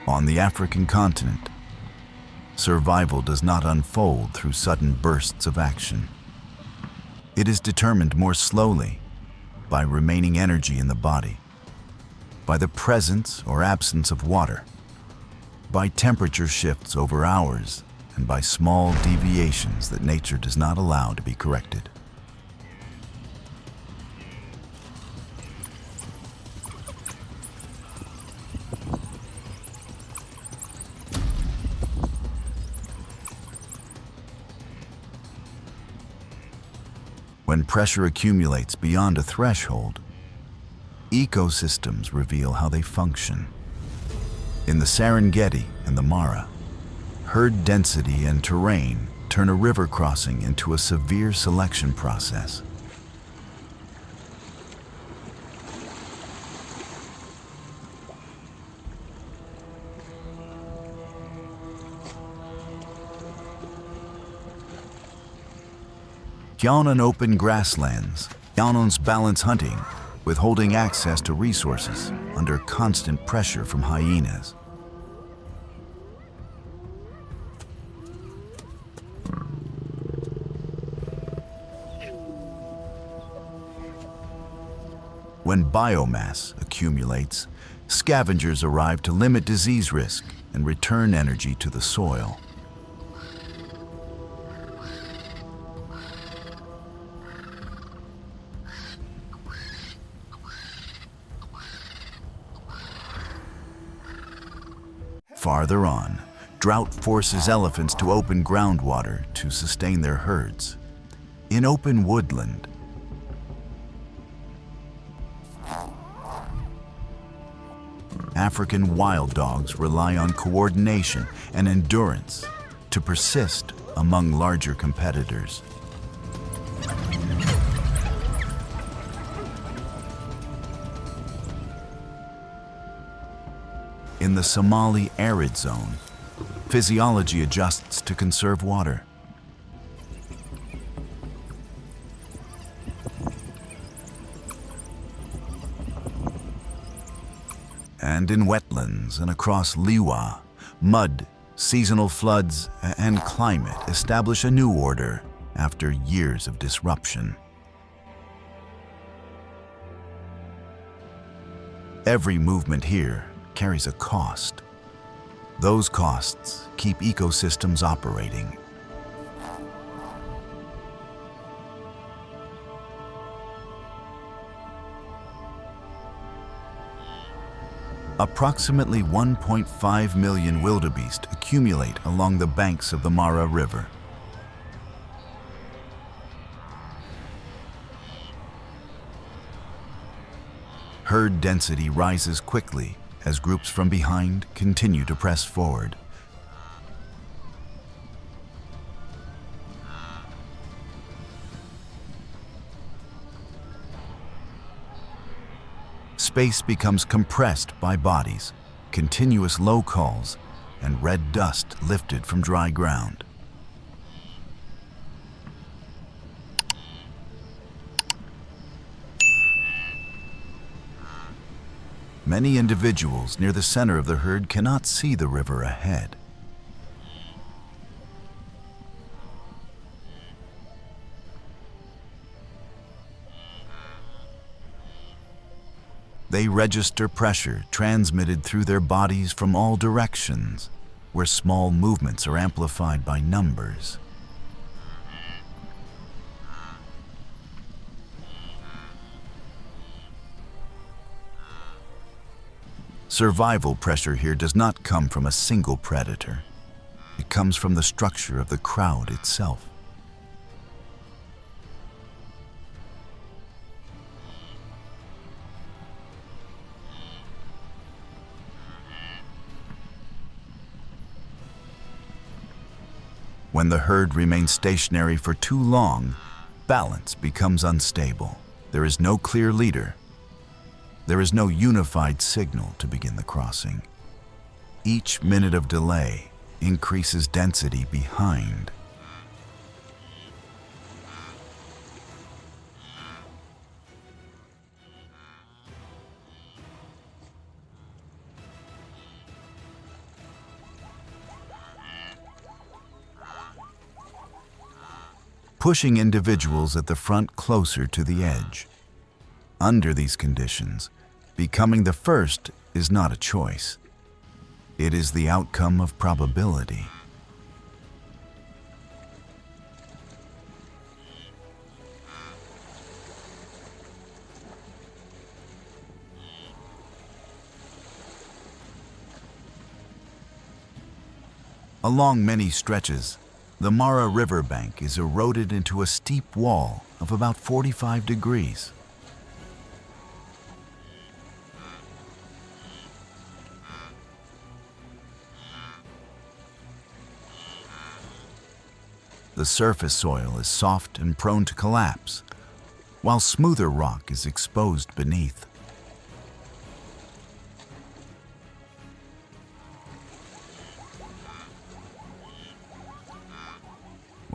On the African continent, survival does not unfold through sudden bursts of action. It is determined more slowly by remaining energy in the body, by the presence or absence of water, by temperature shifts over hours, and by small deviations that nature does not allow to be corrected. When pressure accumulates beyond a threshold, ecosystems reveal how they function. In the Serengeti and the Mara, herd density and terrain turn a river crossing into a severe selection process. On open grasslands, Yanons balance hunting with holding access to resources under constant pressure from hyenas. When biomass accumulates, scavengers arrive to limit disease risk and return energy to the soil. Farther on, drought forces elephants to open groundwater to sustain their herds. In open woodland, African wild dogs rely on coordination and endurance to persist among larger competitors. In the Somali arid zone, physiology adjusts to conserve water. And in wetlands and across Liwa, mud, seasonal floods, and climate establish a new order after years of disruption. Every movement here carries a cost. Those costs keep ecosystems operating. Approximately 1.5 million wildebeest accumulate along the banks of the Mara River. Herd density rises quickly as groups from behind continue to press forward. Space becomes compressed by bodies, continuous low calls, and red dust lifted from dry ground. Many individuals near the center of the herd cannot see the river ahead. They register pressure transmitted through their bodies from all directions, where small movements are amplified by numbers. Survival pressure here does not come from a single predator. It comes from the structure of the crowd itself. When the herd remains stationary for too long, balance becomes unstable. There is no clear leader. There is no unified signal to begin the crossing. Each minute of delay increases density behind. pushing individuals at the front closer to the edge. Under these conditions, becoming the first is not a choice. It is the outcome of probability. Along many stretches, the Mara riverbank is eroded into a steep wall of about 45 degrees. The surface soil is soft and prone to collapse, while smoother rock is exposed beneath.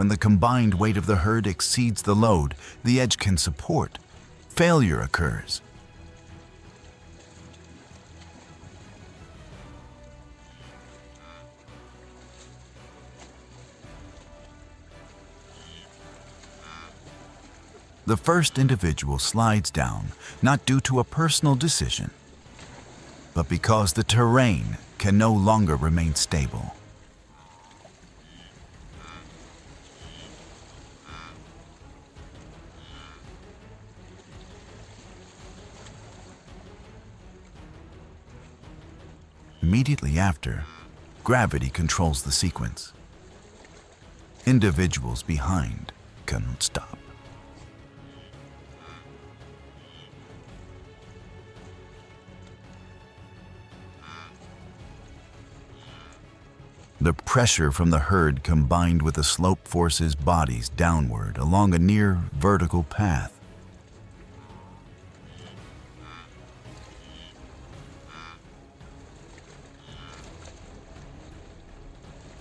When the combined weight of the herd exceeds the load the edge can support, failure occurs. The first individual slides down, not due to a personal decision, but because the terrain can no longer remain stable. Immediately after, gravity controls the sequence. Individuals behind cannot stop. The pressure from the herd combined with the slope forces bodies downward along a near vertical path.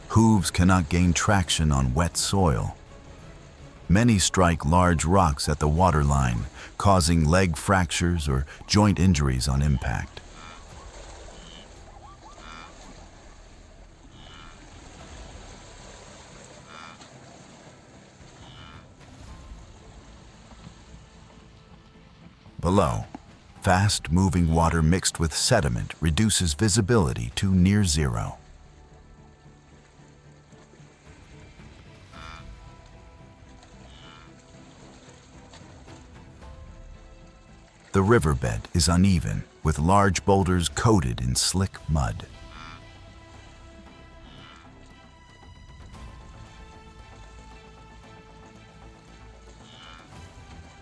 Hooves cannot gain traction on wet soil. Many strike large rocks at the waterline, causing leg fractures or joint injuries on impact. Below, fast-moving water mixed with sediment reduces visibility to near zero. The riverbed is uneven, with large boulders coated in slick mud.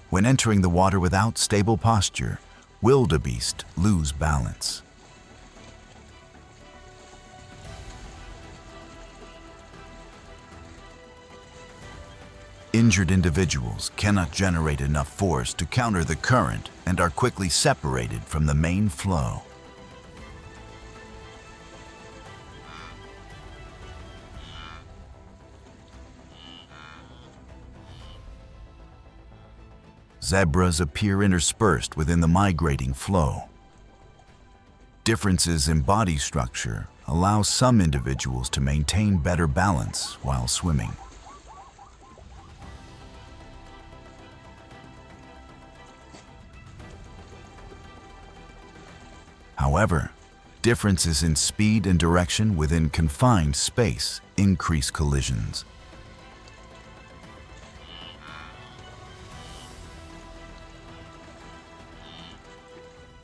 When entering the water without stable posture, wildebeest lose balance. Injured individuals cannot generate enough force to counter the current and are quickly separated from the main flow. Zebras appear interspersed within the migrating flow. Differences in body structure allow some individuals to maintain better balance while swimming. However, differences in speed and direction within confined space increase collisions.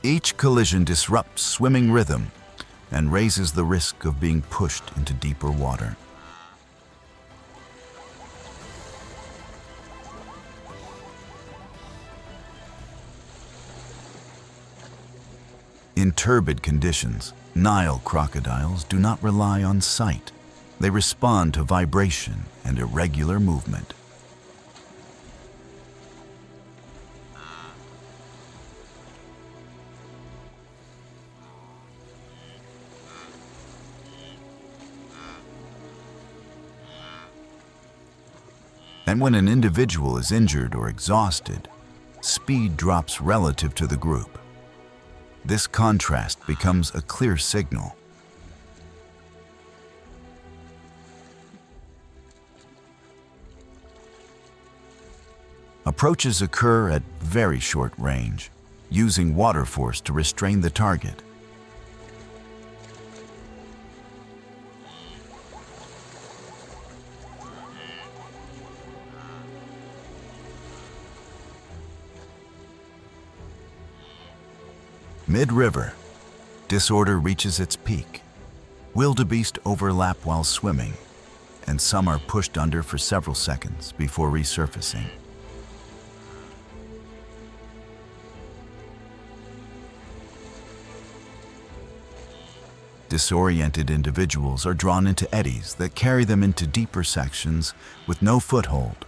Each collision disrupts swimming rhythm and raises the risk of being pushed into deeper water. In turbid conditions, Nile crocodiles do not rely on sight. They respond to vibration and irregular movement. And when an individual is injured or exhausted, speed drops relative to the group. This contrast becomes a clear signal. Approaches occur at very short range, using water force to restrain the target. Mid-river, disorder reaches its peak. Wildebeest overlap while swimming, and some are pushed under for several seconds before resurfacing. Disoriented individuals are drawn into eddies that carry them into deeper sections with no foothold.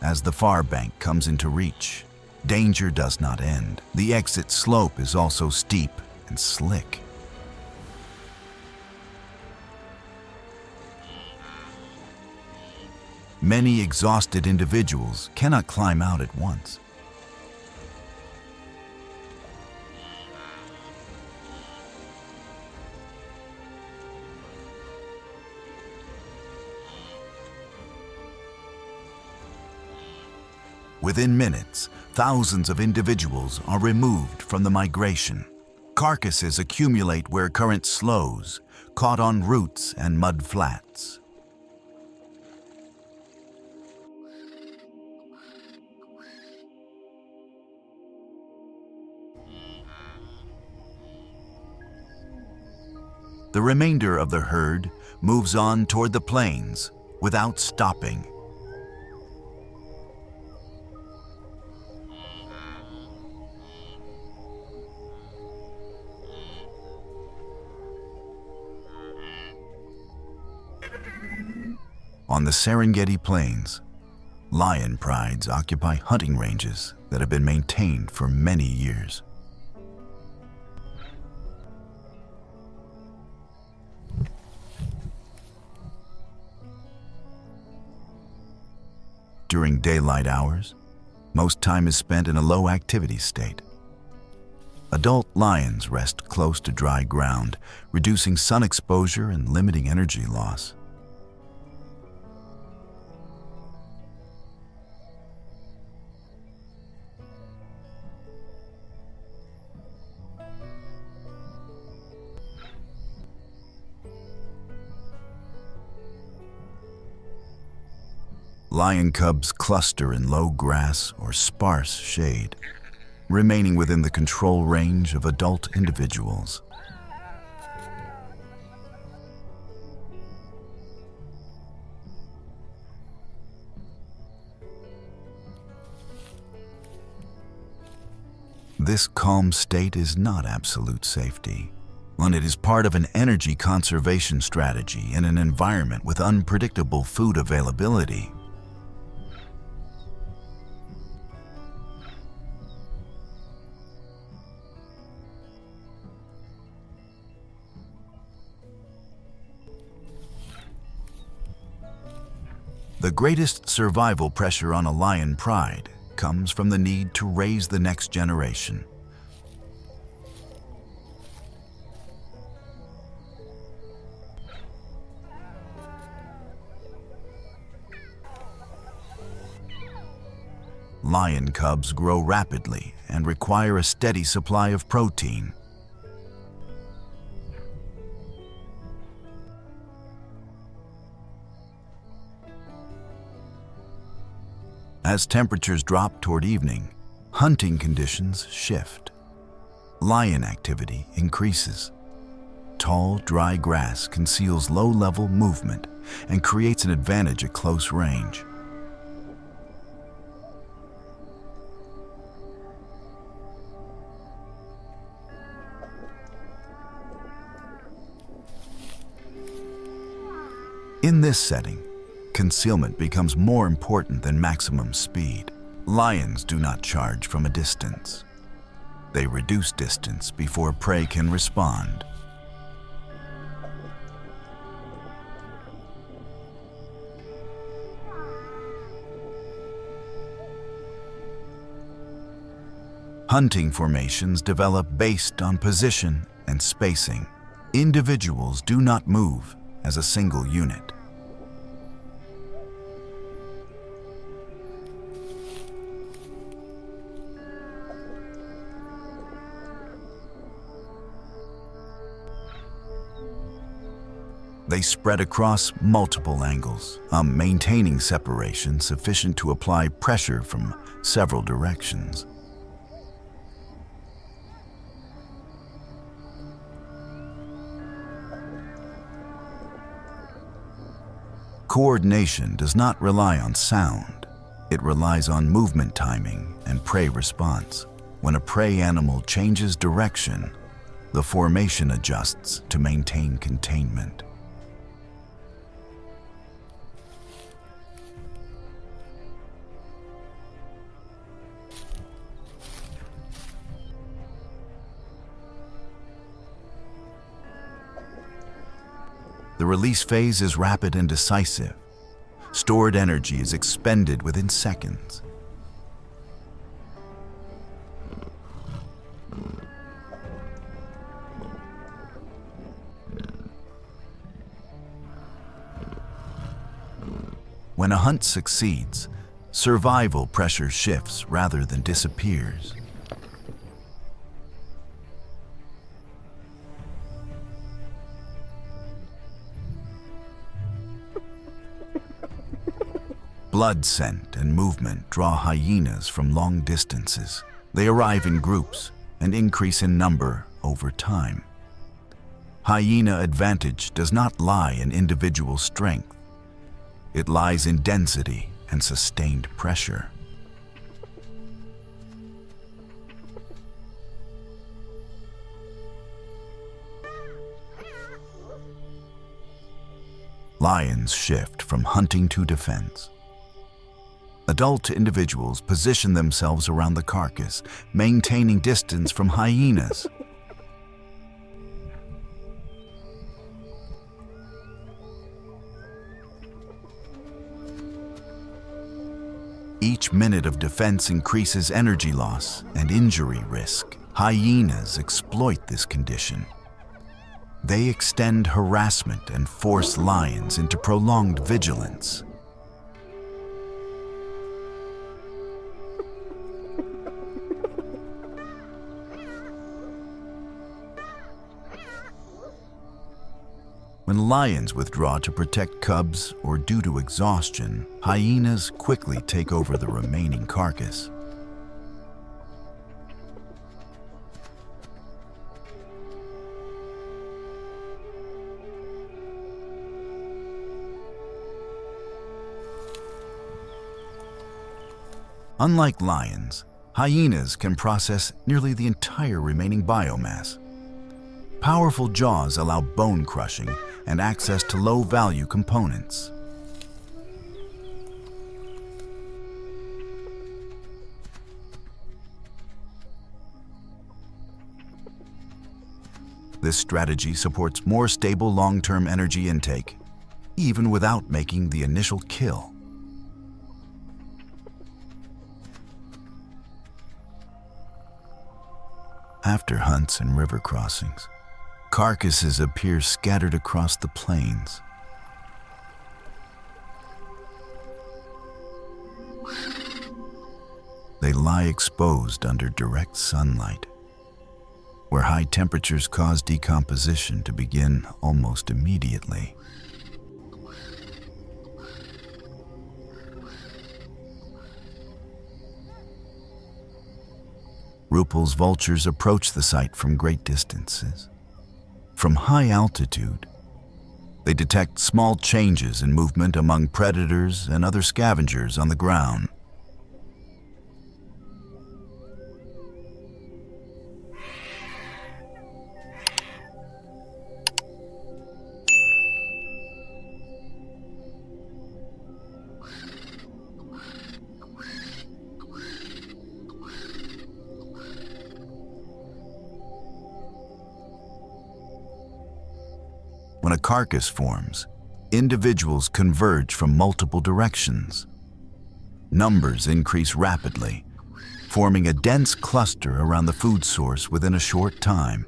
As the far bank comes into reach, danger does not end. The exit slope is also steep and slick. Many exhausted individuals cannot climb out at once. Within minutes, thousands of individuals are removed from the migration. Carcasses accumulate where current slows, caught on roots and mud flats. The remainder of the herd moves on toward the plains without stopping. On the Serengeti Plains, lion prides occupy hunting ranges that have been maintained for many years. During daylight hours, most time is spent in a low activity state. Adult lions rest close to dry ground, reducing sun exposure and limiting energy loss. Lion cubs cluster in low grass or sparse shade, remaining within the control range of adult individuals. This calm state is not absolute safety, and it is part of an energy conservation strategy in an environment with unpredictable food availability. The greatest survival pressure on a lion pride comes from the need to raise the next generation. Lion cubs grow rapidly and require a steady supply of protein. As temperatures drop toward evening, hunting conditions shift. Lion activity increases. Tall, dry grass conceals low-level movement and creates an advantage at close range. In this setting, concealment becomes more important than maximum speed. Lions do not charge from a distance. They reduce distance before prey can respond. Hunting formations develop based on position and spacing. Individuals do not move as a single unit. They spread across multiple angles, maintaining separation sufficient to apply pressure from several directions. Coordination does not rely on sound. It relies on movement timing and prey response. When a prey animal changes direction, the formation adjusts to maintain containment. The release phase is rapid and decisive. Stored energy is expended within seconds. When a hunt succeeds, survival pressure shifts rather than disappears. Blood scent and movement draw hyenas from long distances. They arrive in groups and increase in number over time. Hyena advantage does not lie in individual strength. It lies in density and sustained pressure. Lions shift from hunting to defense. Adult individuals position themselves around the carcass, maintaining distance from hyenas. Each minute of defense increases energy loss and injury risk. Hyenas exploit this condition. They extend harassment and force lions into prolonged vigilance. When lions withdraw to protect cubs or due to exhaustion, hyenas quickly take over the remaining carcass. Unlike lions, hyenas can process nearly the entire remaining biomass. Powerful jaws allow bone crushing and access to low-value components. This strategy supports more stable long-term energy intake, even without making the initial kill. After hunts and river crossings, carcasses appear scattered across the plains. They lie exposed under direct sunlight, where high temperatures cause decomposition to begin almost immediately. Rupel's vultures approach the site from great distances. From high altitude, they detect small changes in movement among predators and other scavengers on the ground. When a carcass forms, individuals converge from multiple directions. Numbers increase rapidly, forming a dense cluster around the food source within a short time.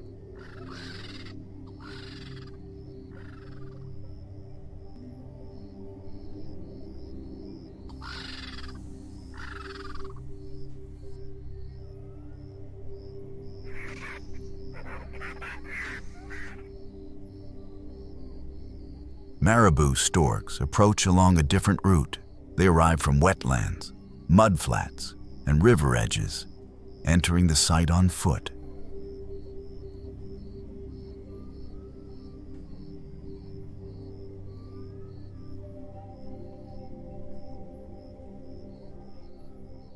Marabou storks approach along a different route. They arrive from wetlands, mudflats, and river edges, entering the site on foot.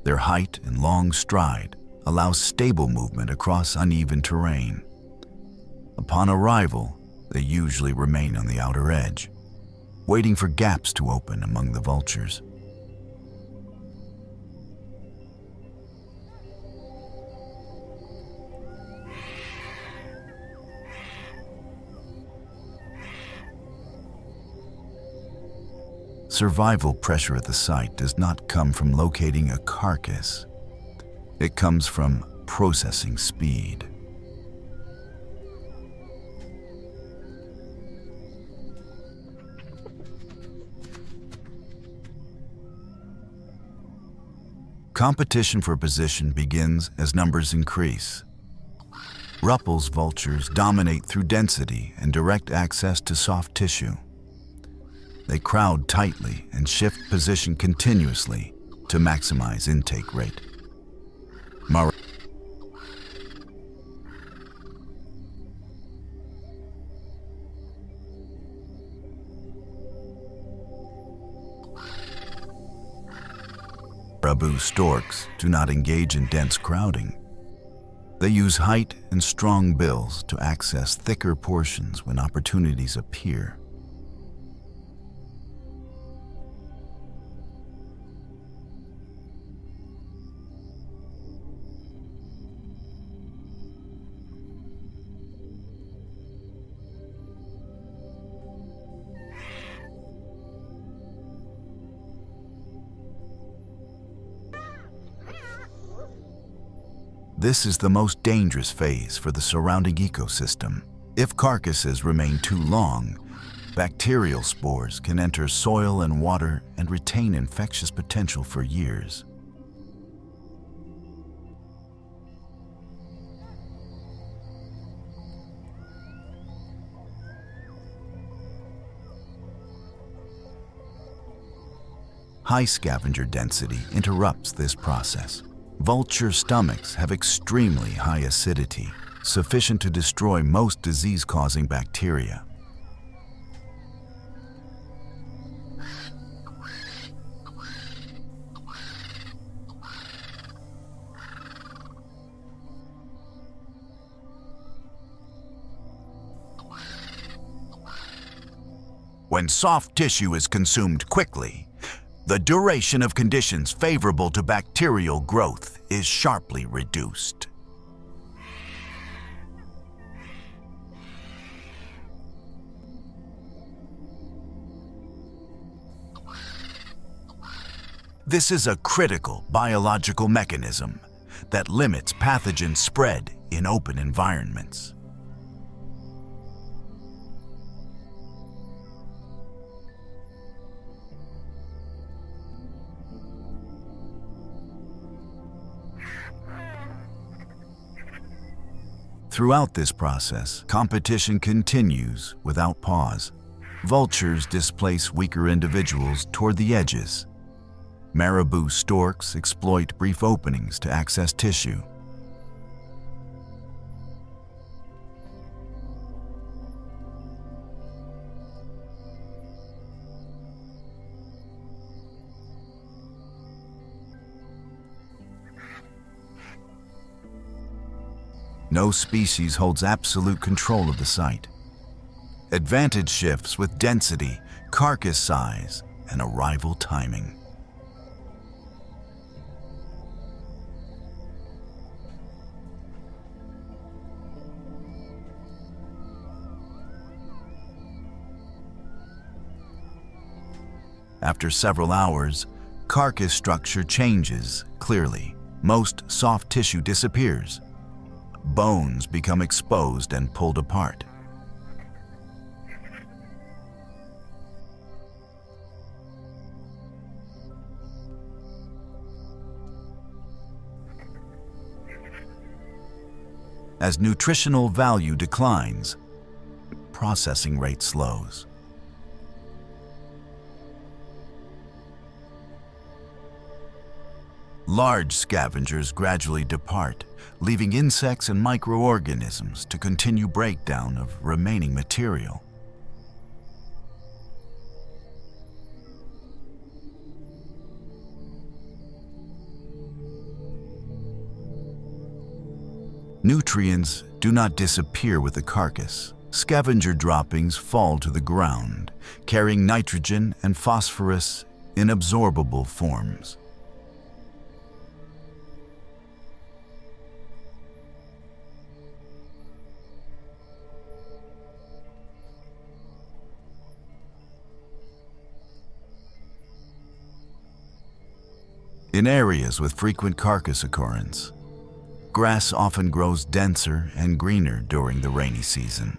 Their height and long stride allow stable movement across uneven terrain. Upon arrival, they usually remain on the outer edge, waiting for gaps to open among the vultures. Survival pressure at the site does not come from locating a carcass. It comes from processing speed. Competition for position begins as numbers increase. Ruppel's vultures dominate through density and direct access to soft tissue. They crowd tightly and shift position continuously to maximize intake rate. Marabou storks do not engage in dense crowding. They use height and strong bills to access thicker portions when opportunities appear. This is the most dangerous phase for the surrounding ecosystem. If carcasses remain too long, bacterial spores can enter soil and water and retain infectious potential for years. High scavenger density interrupts this process. Vulture stomachs have extremely high acidity, sufficient to destroy most disease-causing bacteria. When soft tissue is consumed quickly, the duration of conditions favorable to bacterial growth is sharply reduced. This is a critical biological mechanism that limits pathogen spread in open environments. Throughout this process, competition continues without pause. Vultures displace weaker individuals toward the edges. Marabou storks exploit brief openings to access tissue. No species holds absolute control of the site. Advantage shifts with density, carcass size, and arrival timing. After several hours, carcass structure changes clearly. most soft tissue disappears. Bones become exposed and pulled apart. As nutritional value declines, processing rate slows. Large scavengers gradually depart, leaving insects and microorganisms to continue breakdown of remaining material. Nutrients do not disappear with the carcass. Scavenger droppings fall to the ground, carrying nitrogen and phosphorus in absorbable forms. In areas with frequent carcass occurrence, grass often grows denser and greener during the rainy season.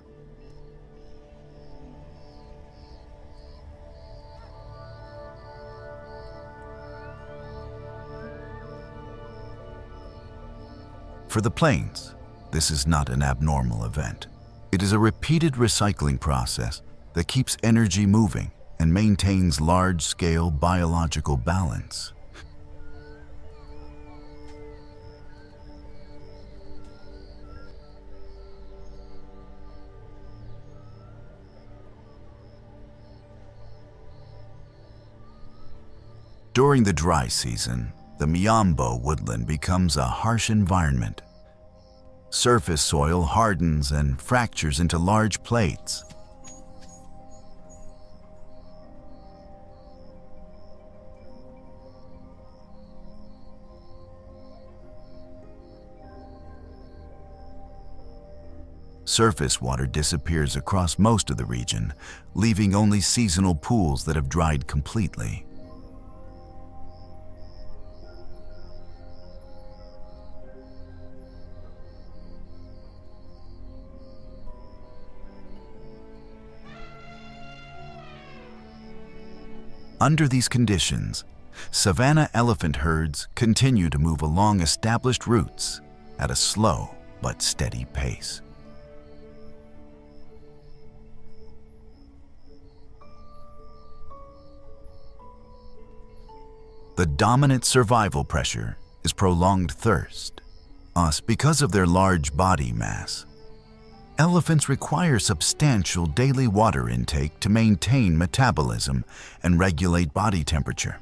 For the plains, this is not an abnormal event. It is a repeated recycling process that keeps energy moving and maintains large-scale biological balance. During the dry season, the Miombo woodland becomes a harsh environment. Surface soil hardens and fractures into large plates. Surface water disappears across most of the region, leaving only seasonal pools that have dried completely. Under these conditions, savanna elephant herds continue to move along established routes at a slow but steady pace. The dominant survival pressure is prolonged thirst. Because of their large body mass, elephants require substantial daily water intake to maintain metabolism and regulate body temperature.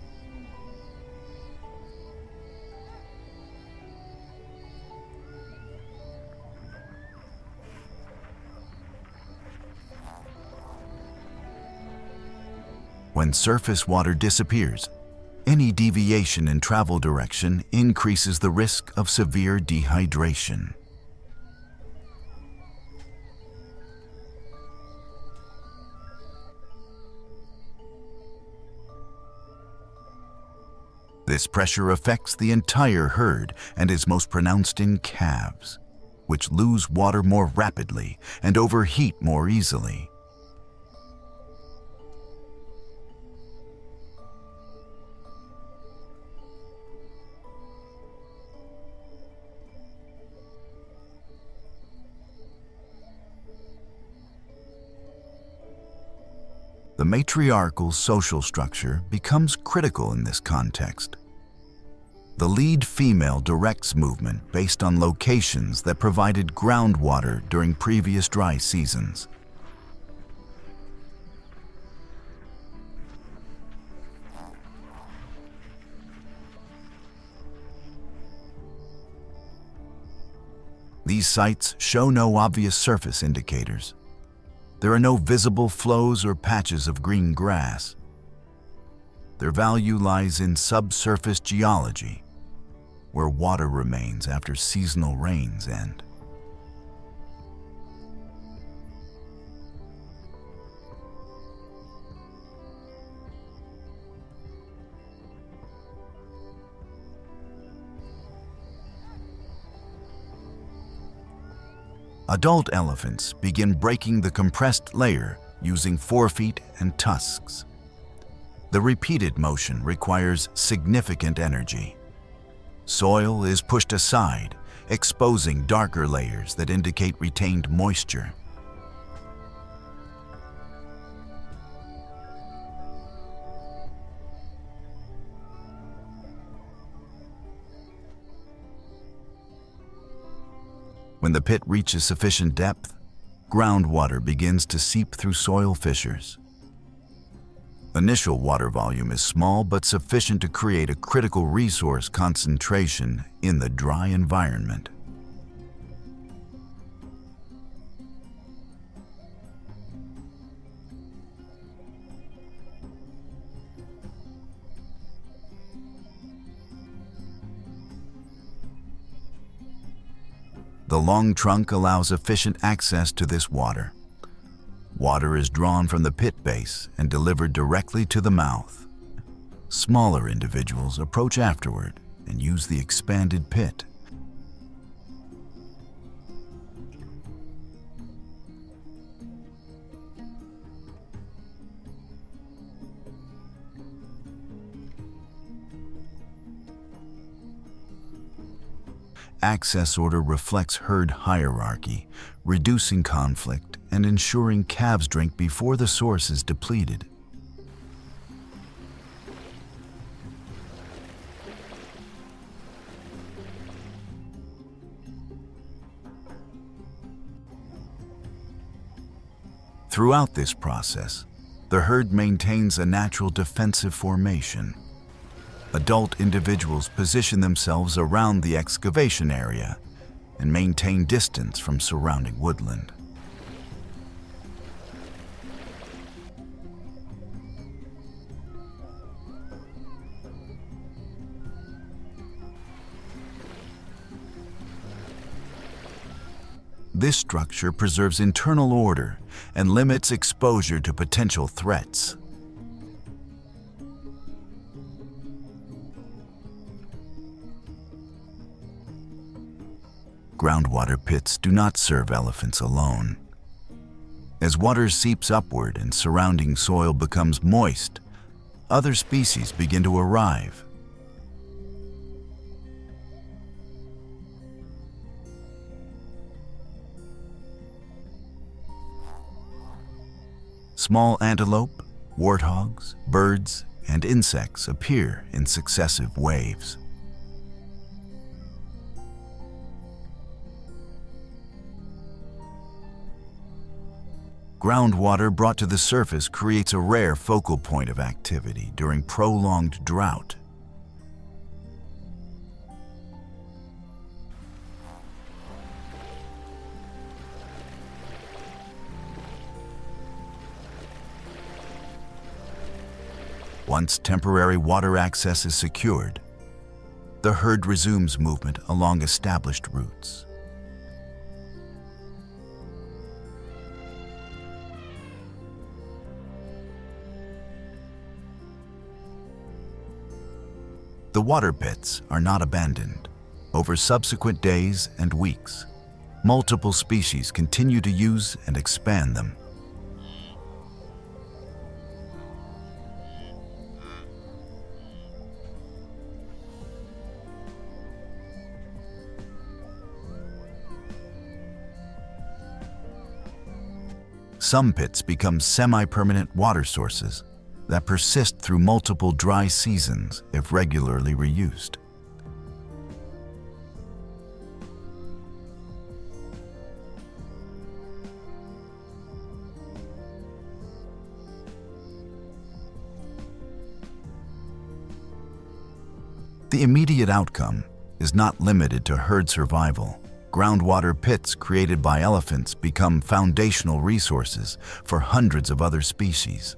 When surface water disappears, any deviation in travel direction increases the risk of severe dehydration. This pressure affects the entire herd and is most pronounced in calves, which lose water more rapidly and overheat more easily. The matriarchal social structure becomes critical in this context. The lead female directs movement based on locations that provided groundwater during previous dry seasons. These sites show no obvious surface indicators. There are no visible flows or patches of green grass. Their value lies in subsurface geology, where water remains after seasonal rains end. Adult elephants begin breaking the compressed layer using forefeet and tusks. The repeated motion requires significant energy. Soil is pushed aside, exposing darker layers that indicate retained moisture. When the pit reaches sufficient depth, groundwater begins to seep through soil fissures. Initial water volume is small but sufficient to create a critical resource concentration in the dry environment. The long trunk allows efficient access to this water. Water is drawn from the pit base and delivered directly to the mouth. Smaller individuals approach afterward and use the expanded pit. Access order reflects herd hierarchy, reducing conflict and ensuring calves drink before the source is depleted. Throughout this process, the herd maintains a natural defensive formation. Adult individuals position themselves around the excavation area and maintain distance from surrounding woodland. This structure preserves internal order and limits exposure to potential threats. Groundwater pits do not serve elephants alone. As water seeps upward and surrounding soil becomes moist, other species begin to arrive. Small antelope, warthogs, birds, and insects appear in successive waves. Groundwater brought to the surface creates a rare focal point of activity during prolonged drought. Once temporary water access is secured, the herd resumes movement along established routes. The water pits are not abandoned. Over subsequent days and weeks, multiple species continue to use and expand them. Some pits become semi-permanent water sources that persist through multiple dry seasons if regularly reused. The immediate outcome is not limited to herd survival. Groundwater pits created by elephants become foundational resources for hundreds of other species.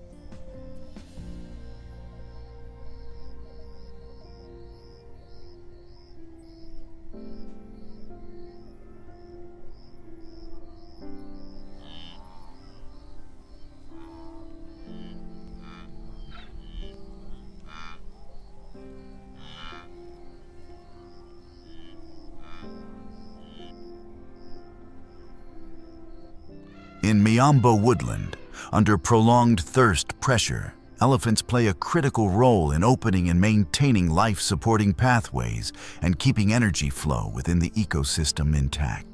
In Miombo Woodland, under prolonged thirst pressure, elephants play a critical role in opening and maintaining life-supporting pathways and keeping energy flow within the ecosystem intact.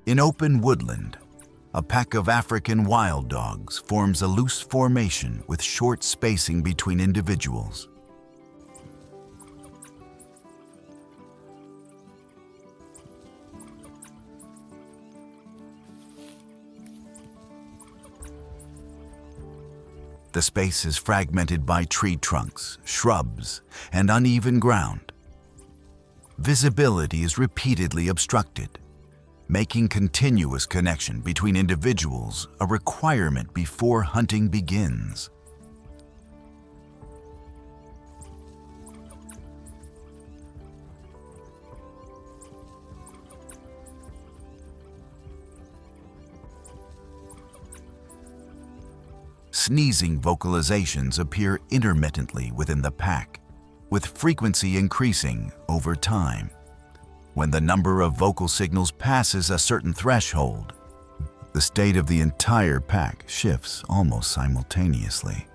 In open woodland, a pack of African wild dogs forms a loose formation with short spacing between individuals. The space is fragmented by tree trunks, shrubs, and uneven ground. Visibility is repeatedly obstructed, making continuous connection between individuals a requirement before hunting begins. Sneezing vocalizations appear intermittently within the pack, with frequency increasing over time. When the number of vocal signals passes a certain threshold, the state of the entire pack shifts almost simultaneously.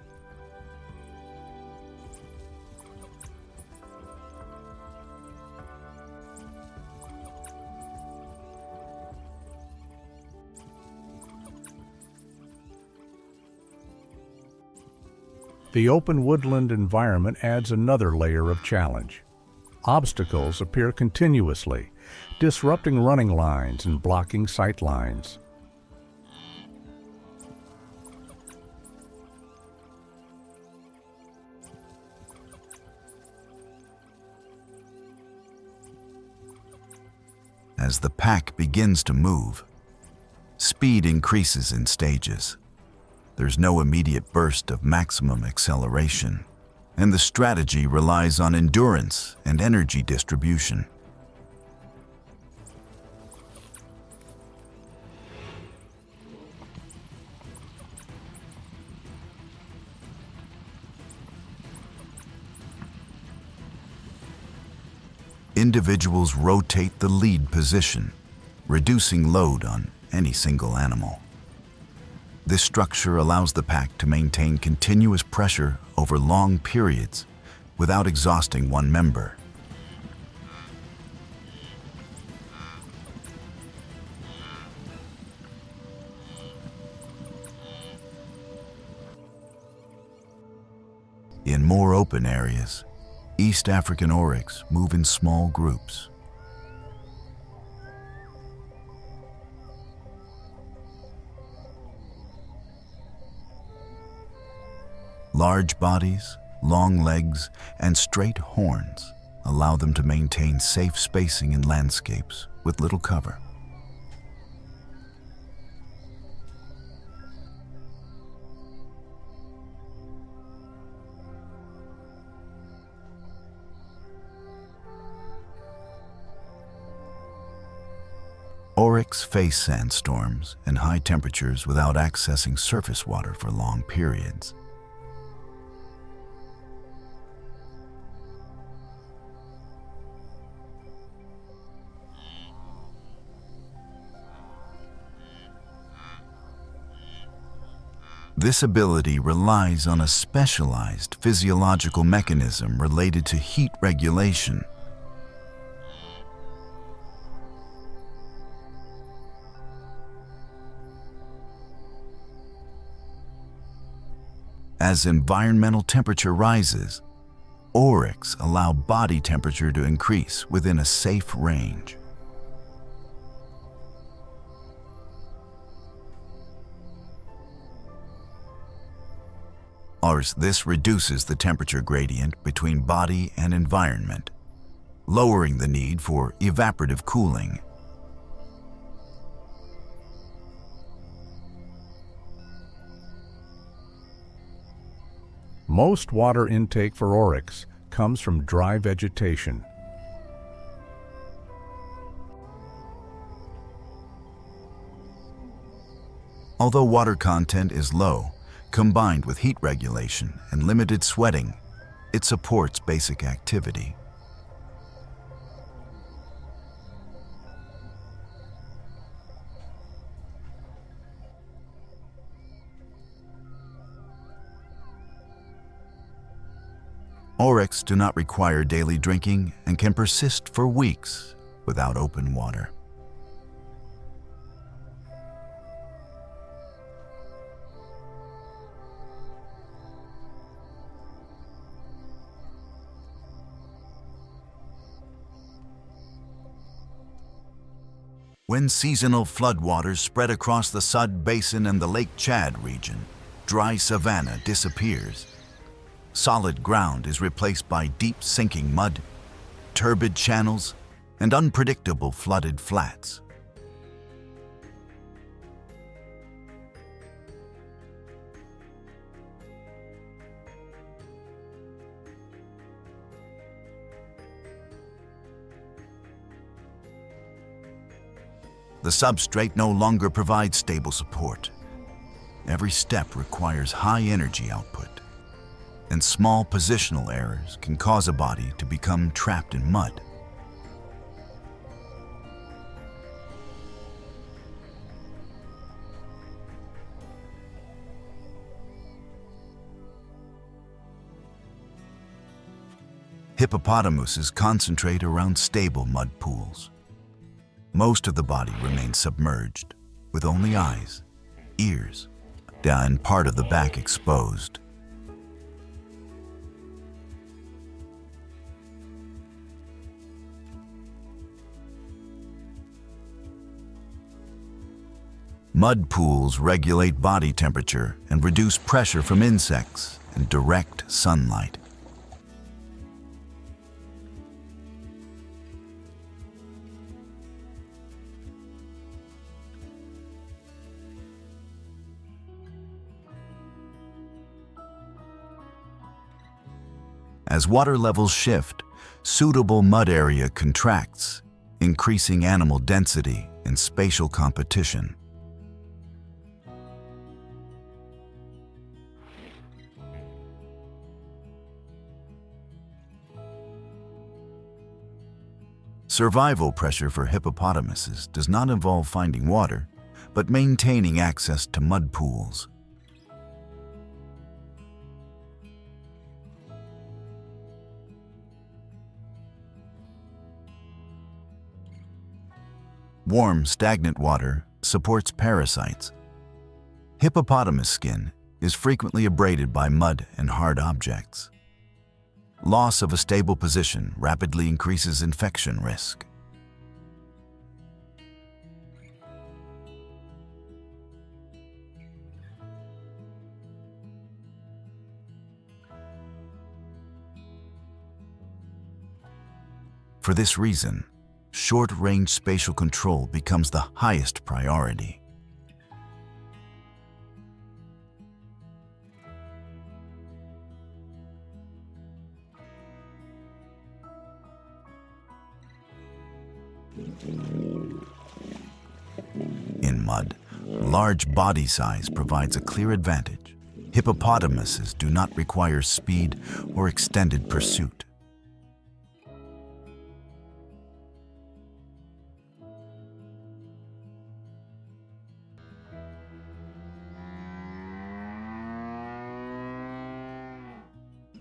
The open woodland environment adds another layer of challenge. Obstacles appear continuously, disrupting running lines and blocking sight lines. As the pack begins to move, speed increases in stages. There's no immediate burst of maximum acceleration, and the strategy relies on endurance and energy distribution. Individuals rotate the lead position, reducing load on any single animal. This structure allows the pack to maintain continuous pressure over long periods without exhausting one member. In more open areas, East African oryx move in small groups. Large bodies, long legs, and straight horns allow them to maintain safe spacing in landscapes with little cover. Oryx face sandstorms and high temperatures without accessing surface water for long periods. This ability relies on a specialized physiological mechanism related to heat regulation. As environmental temperature rises, oryx allow body temperature to increase within a safe range. This reduces the temperature gradient between body and environment, lowering the need for evaporative cooling. Most water intake for oryx comes from dry vegetation. Although water content is low, combined with heat regulation and limited sweating, it supports basic activity. Oryx do not require daily drinking and can persist for weeks without open water. When seasonal floodwaters spread across the Sud Basin and the Lake Chad region, dry savanna disappears. Solid ground is replaced by deep sinking mud, turbid channels, and unpredictable flooded flats. The substrate no longer provides stable support. Every step requires high energy output, and small positional errors can cause a body to become trapped in mud. Hippopotamuses concentrate around stable mud pools. Most of the body remains submerged, with only eyes, ears, and part of the back exposed. Mud pools regulate body temperature and reduce pressure from insects and direct sunlight. As water levels shift, suitable mud area contracts, increasing animal density and spatial competition. Survival pressure for hippopotamuses does not involve finding water, but maintaining access to mud pools. Warm, stagnant water supports parasites. Hippopotamus skin is frequently abraded by mud and hard objects. Loss of a stable position rapidly increases infection risk. For this reason, short-range spatial control becomes the highest priority. In mud, large body size provides a clear advantage. Hippopotamuses do not require speed or extended pursuit.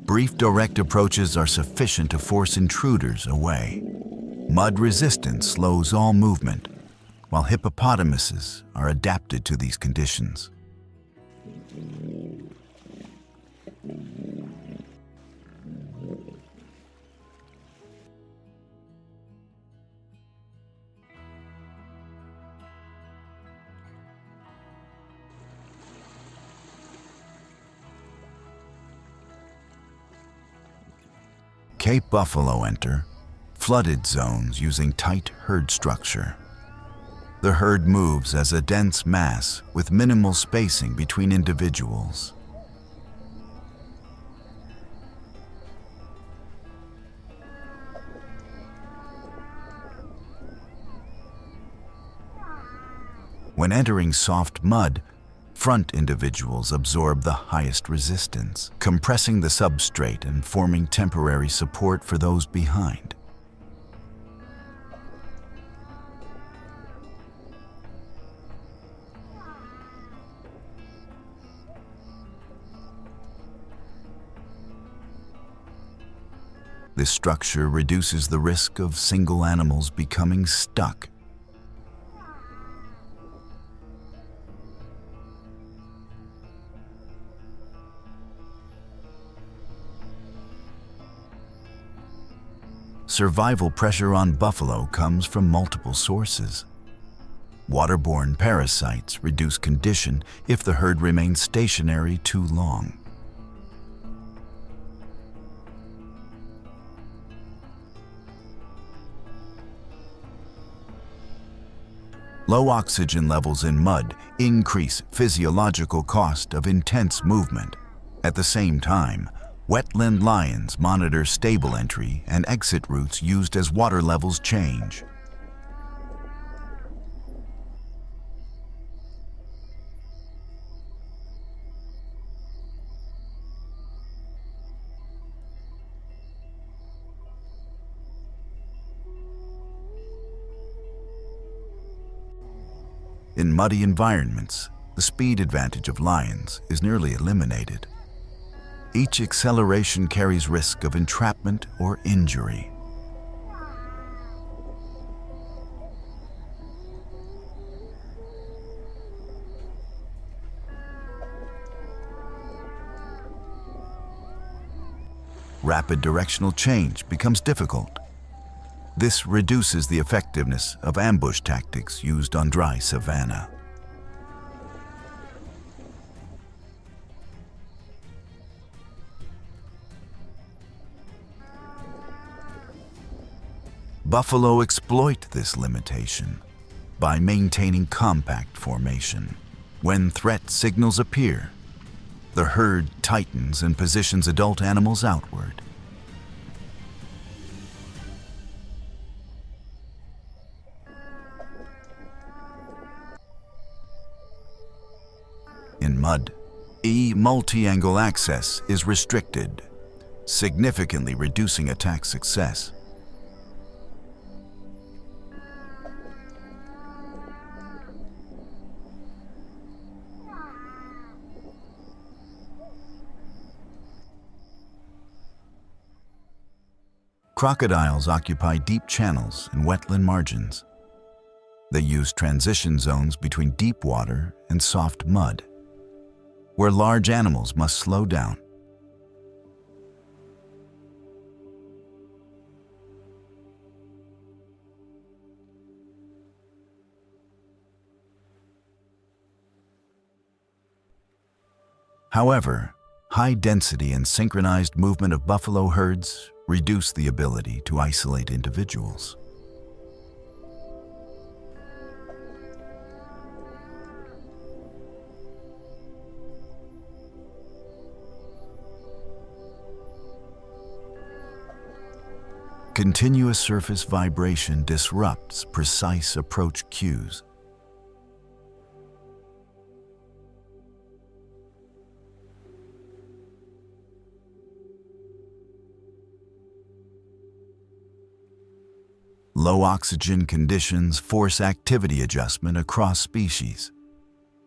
Brief direct approaches are sufficient to force intruders away. Mud resistance slows all movement, while hippopotamuses are adapted to these conditions. Cape buffalo enter flooded zones using tight herd structure. The herd moves as a dense mass with minimal spacing between individuals. When entering soft mud, front individuals absorb the highest resistance, compressing the substrate and forming temporary support for those behind. This structure reduces the risk of single animals becoming stuck. Survival pressure on buffalo comes from multiple sources. Waterborne parasites reduce condition if the herd remains stationary too long. Low oxygen levels in mud increase physiological cost of intense movement. At the same time, wetland lions monitor stable entry and exit routes used as water levels change. In muddy environments, the speed advantage of lions is nearly eliminated. Each acceleration carries risk of entrapment or injury. Rapid directional change becomes difficult. This reduces the effectiveness of ambush tactics used on dry savanna. Buffalo exploit this limitation by maintaining compact formation. When threat signals appear, the herd tightens and positions adult animals outward. In mud, multi-angle access is restricted, significantly reducing attack success. Crocodiles occupy deep channels and wetland margins. They use transition zones between deep water and soft mud, where large animals must slow down. However, high density and synchronized movement of buffalo herds reduce the ability to isolate individuals. Continuous surface vibration disrupts precise approach cues. Low oxygen conditions force activity adjustment across species.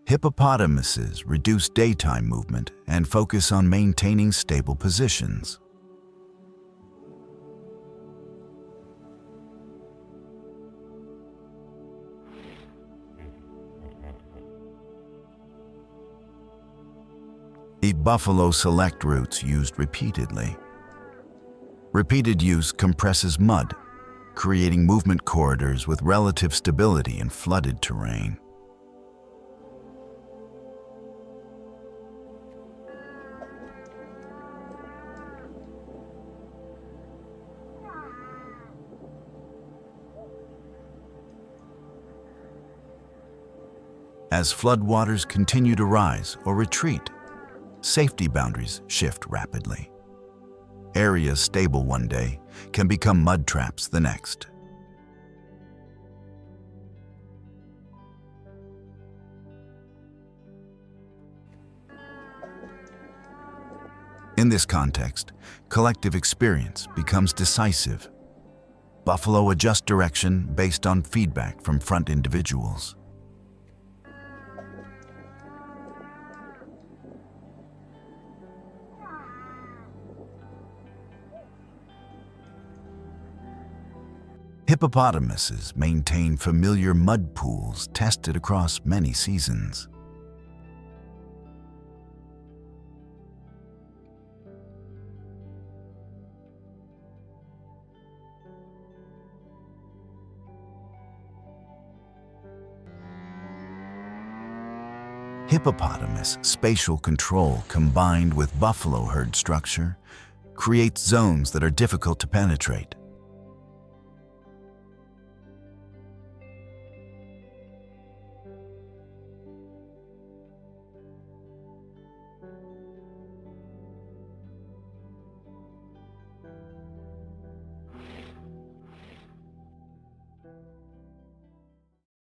Hippopotamuses reduce daytime movement and focus on maintaining stable positions. Buffalo select routes used repeatedly. Repeated use compresses mud, creating movement corridors with relative stability in flooded terrain. As floodwaters continue to rise or retreat, safety boundaries shift rapidly. Areas stable one day can become mud traps the next. In this context, collective experience becomes decisive. Buffalo adjust direction based on feedback from front individuals. Hippopotamuses maintain familiar mud pools tested across many seasons. Hippopotamus spatial control combined with buffalo herd structure creates zones that are difficult to penetrate.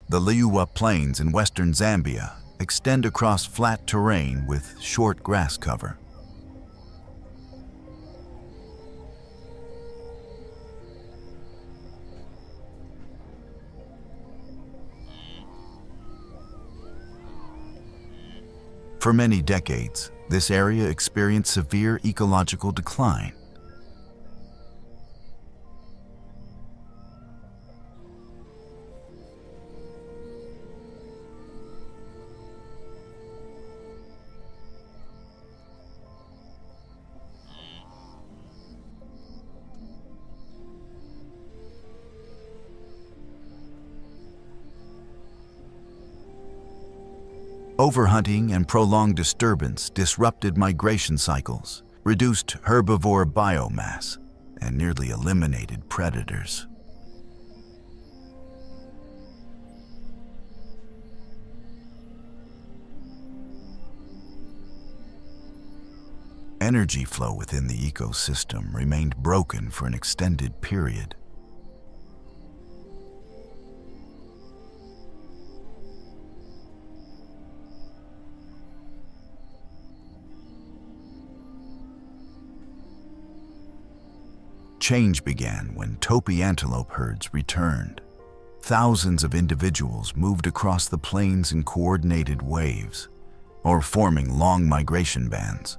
The Liwa Plains in western Zambia extend across flat terrain with short grass cover. For many decades, this area experienced severe ecological decline. Overhunting and prolonged disturbance disrupted migration cycles, reduced herbivore biomass, and nearly eliminated predators. Energy flow within the ecosystem remained broken for an extended period. Change began when topee antelope herds returned. Thousands of individuals moved across the plains in coordinated waves, or forming long migration bands.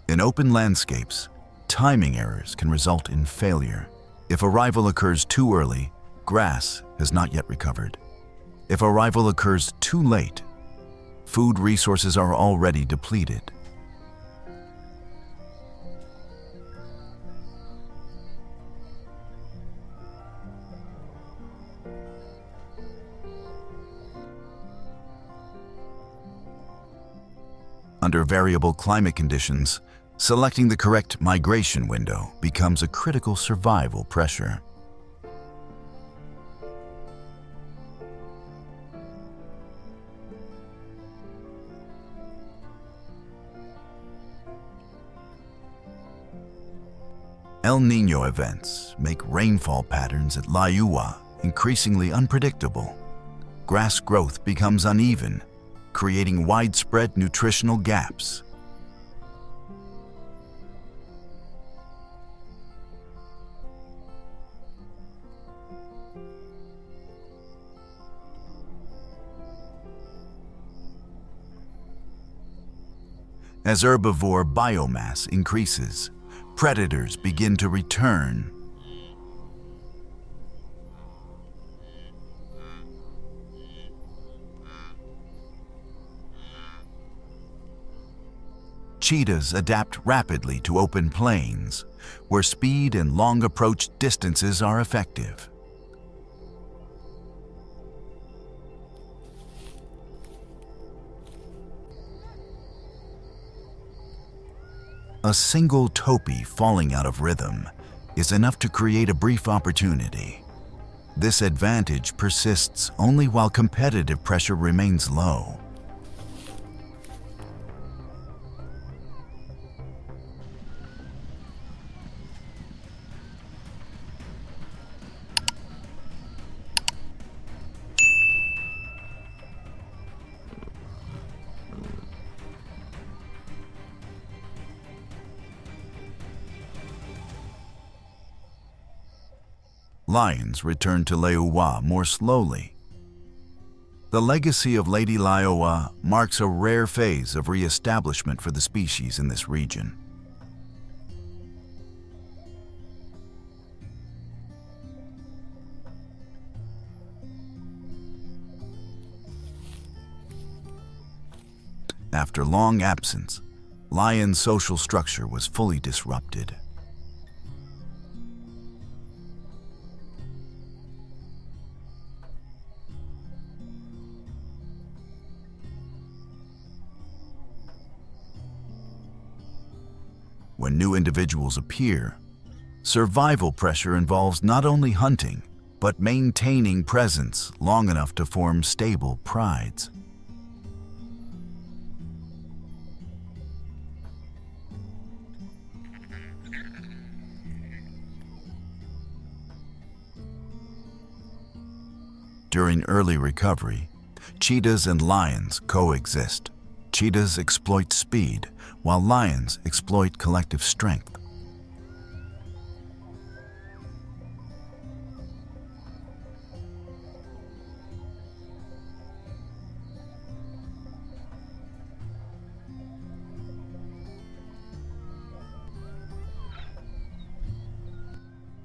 In open landscapes, timing errors can result in failure. If arrival occurs too early, grass has not yet recovered. If arrival occurs too late, food resources are already depleted. Under variable climate conditions, selecting the correct migration window becomes a critical survival pressure. El Niño events make rainfall patterns at Liwa increasingly unpredictable. Grass growth becomes uneven, creating widespread nutritional gaps. As herbivore biomass increases, predators begin to return. Cheetahs adapt rapidly to open plains, where speed and long approach distances are effective. A single topee falling out of rhythm is enough to create a brief opportunity. This advantage persists only while competitive pressure remains low. Lions return to Liwa more slowly. The legacy of Lady Liwa marks a rare phase of re-establishment for the species in this region. After long absence, lion social structure was fully disrupted. When new individuals appear, survival pressure involves not only hunting, but maintaining presence long enough to form stable prides. During early recovery, cheetahs and lions coexist. Cheetahs exploit speed, while lions exploit collective strength.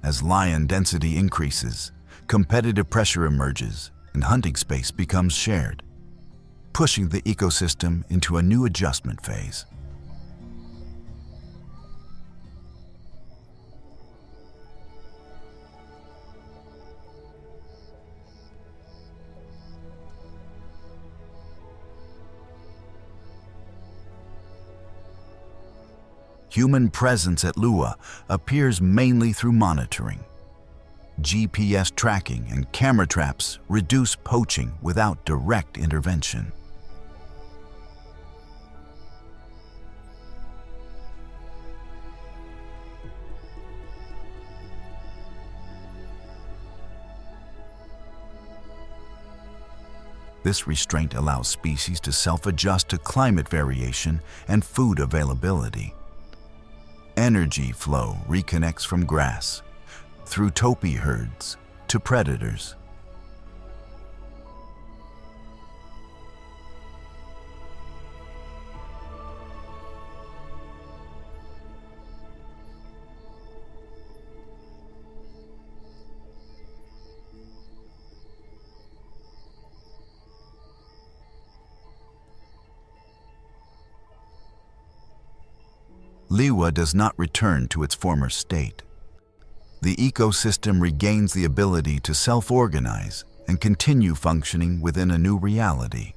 As lion density increases, competitive pressure emerges and hunting space becomes shared, pushing the ecosystem into a new adjustment phase. Human presence at Liwa appears mainly through monitoring. GPS tracking and camera traps reduce poaching without direct intervention. This restraint allows species to self-adjust to climate variation and food availability. Energy flow reconnects from grass, through topi herds, to predators. Liwa does not return to its former state. The ecosystem regains the ability to self-organize and continue functioning within a new reality.